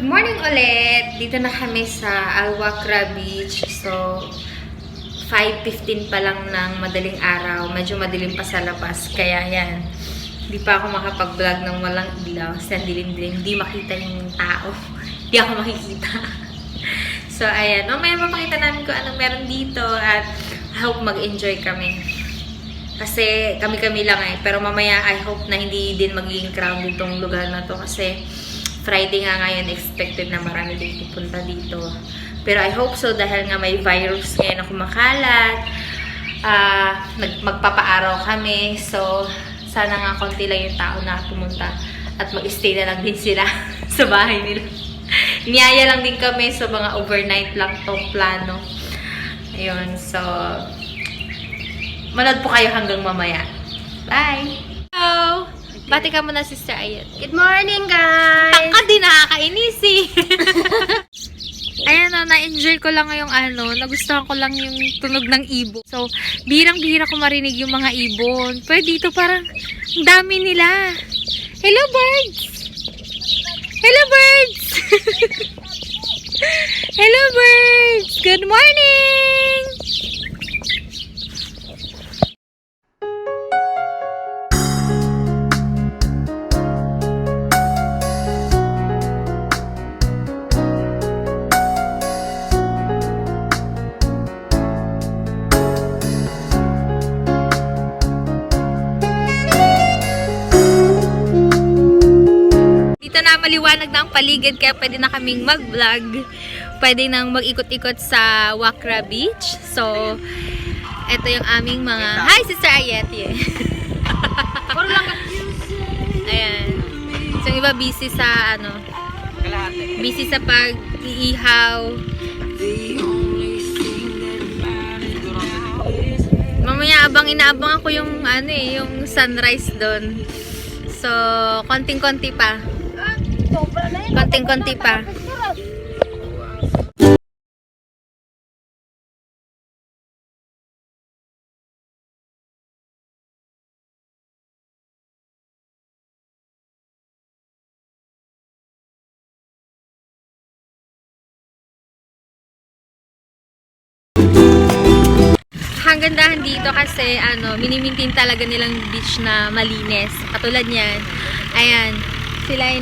morning ulit! Dito na kami sa Al-Wakra Beach. So, 5:15 pa lang ng madaling araw. Medyo madilim pa sa labas. Kaya yan, hindi pa ako makapag-vlog ng walang ilaw. Kasi dilim-dilim, hindi makita yung tao. Hindi ako makikita. So, ayan. Mamaya mapakita namin kung anong meron dito. At I hope mag-enjoy kami. Kasi kami-kami lang eh. Pero mamaya I hope na hindi din magiging crowded itong lugar na to. Kasi Friday nga ngayon, expected na marami din pupunta dito. Pero I hope so dahil nga may virus ngayon na kumakalat. Magpapaaraw kami. So, sana nga konti lang yung tao na pumunta. At mag-stay na lang din sila sa bahay nila. Niyaya lang din kami. So, mga overnight lang itong plano. Ayun. So, manood po kayo hanggang mamaya. Bye! Hello! Bati ka muna, Sister Ayet. Good morning, guys! Tangka din, nakakainis eh. Ayan o, na-enjoy ko lang ngayong nagustuhan ko lang yung tunog ng ibon. So, birang-bira ko marinig yung mga ibon. Pero dito parang ang dami nila. Hello, birds! Hello, birds! Hello, birds! Good morning! Maliwanag na ang paligid kaya pwede na kaming mag-vlog. Pwede nang mag-ikot-ikot sa Wakra Beach. So, ito yung aming mga... Hi, Sister Ayet! Yeah. Ayan. So, yung iba busy sa busy sa pag-iihaw. Mamaya inaabang ako yung yung sunrise doon. So, konting-konti pa. Konting-konti pa. Ang gandahan dito kasi minimintin talaga nilang beach na malinis. Katulad niyan. Ayan. Sila ay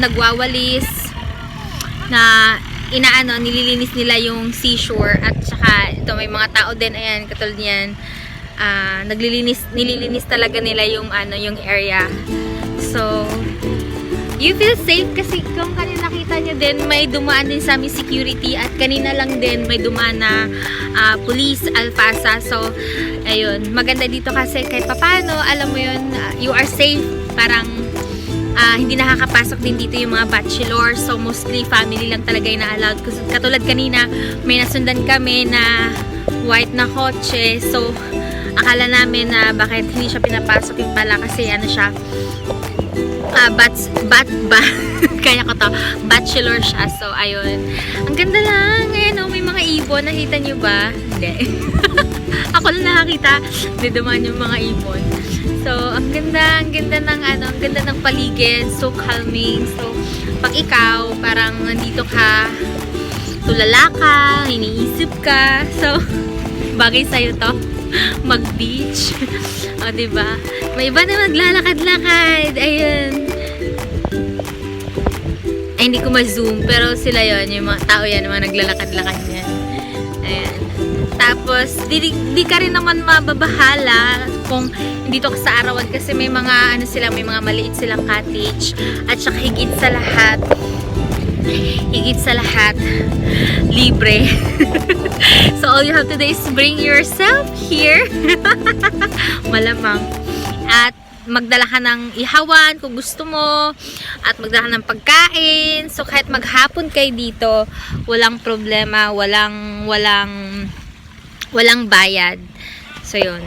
nagwawalis na nililinis nila yung seashore at saka ito may mga tao din, ayan, katulad niyan, nililinis talaga nila yung yung area. So, you feel safe kasi kung kanina nakita nyo din, may dumaan din sa aming security at kanina lang din may dumaan na police, Alfasa. So, ayun, maganda dito kasi kahit papano, alam mo yun, you are safe, parang hindi nakakapasok din dito yung mga bachelor. So, mostly family lang talaga yung na-allowed. Katulad kanina, may nasundan kami na white na kotse. So, akala namin na bakit hindi siya pinapasok yung pala kasi siya, kaya ko to, bachelor siya. So, ayun. Ang ganda lang. Ayan may mga ibon. Nakita nyo ba? Hindi. Ako lang nakakita. Diduman yung mga ibon. So, ang ganda ng paligid. So calming. So, pag ikaw, parang nandito ka, tulala ka, iniisip ka. So, bagay sa'yo to. Mag-beach. O, diba? May iba na maglalakad-lakad. Ayun. Ay, hindi ko ma-zoom. Pero sila yon, yung mga tao yan, yung mga naglalakad-lakad yan. Ayan. Tapos, di ka rin naman mababahala kung dito ka sa arawan kasi may mga may mga maliit silang cottage at saka higit sa lahat libre. So all you have to do is bring yourself here. Malamang. At magdala ka ng ihawan kung gusto mo at magdala ka ng pagkain. So kahit maghapon kayo dito, walang problema, walang bayad. So yun.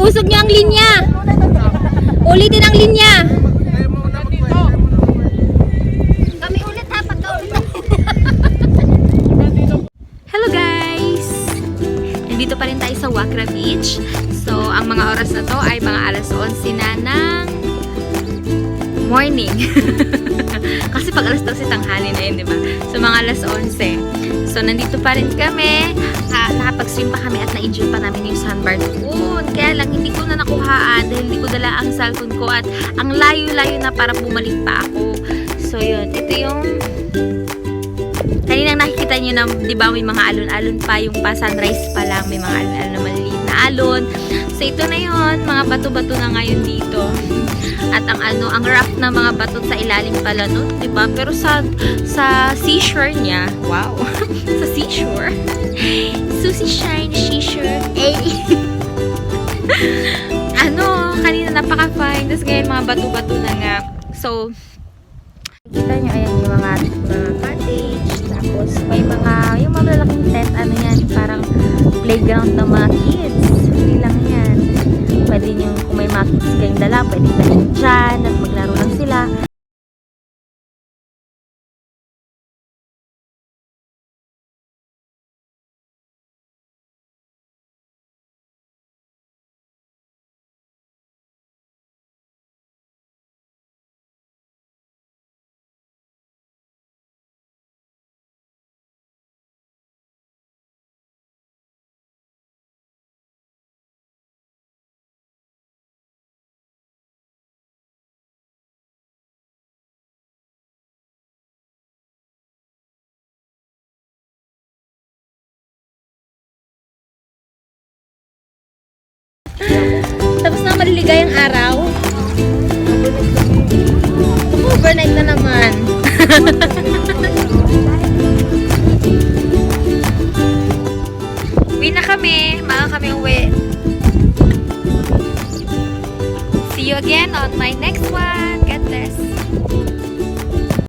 Iusog niyo ang linya. Ulitin ang linya. Kami ulit ha, pagka-ulit. Hello guys! Nandito pa rin tayo sa Wakra Beach. So, ang mga oras na to ay mga alas 11 na ng morning. Kasi pag alas 12 tanghali na yun, di ba? So, mga alas 11. So, nandito pa rin kami. Nakapag-swim pa kami at na-enjoy pa namin yung sandbar doon. Kaya lang, hindi ko na nakuhaan dahil hindi ko dala ang cellphone ko at ang layo-layo na para bumalik pa ako. So, yun. Ito yung kaninang nakikita nyo na, di ba, may mga alon-alon pa, yung pa sunrise pa lang, may mga alon-alon na maliliit na alon. So, ito na yun, mga bato-bato na ngayon dito. At ang rough na mga bato sa ilalim pala nun, di ba? Pero sa seashore niya, wow, sa seashore, Susie Shine Seashore, kanina napaka-fine, tapos ngayon mga bato-bato na nga. So, kita nyo, ayan yung mga cottage, tapos may yung mga lalaking tent, yan, parang playground ng mga kids. Hindi lang yan. Pwede nyo, kung may mga kids kayong dala, pwede kayo dyan, at maglaro lang sila. Tapos na maliligayang araw. Overnight na naman. Uwi na kami. Maaga kami uwi. See you again on my next one. God bless.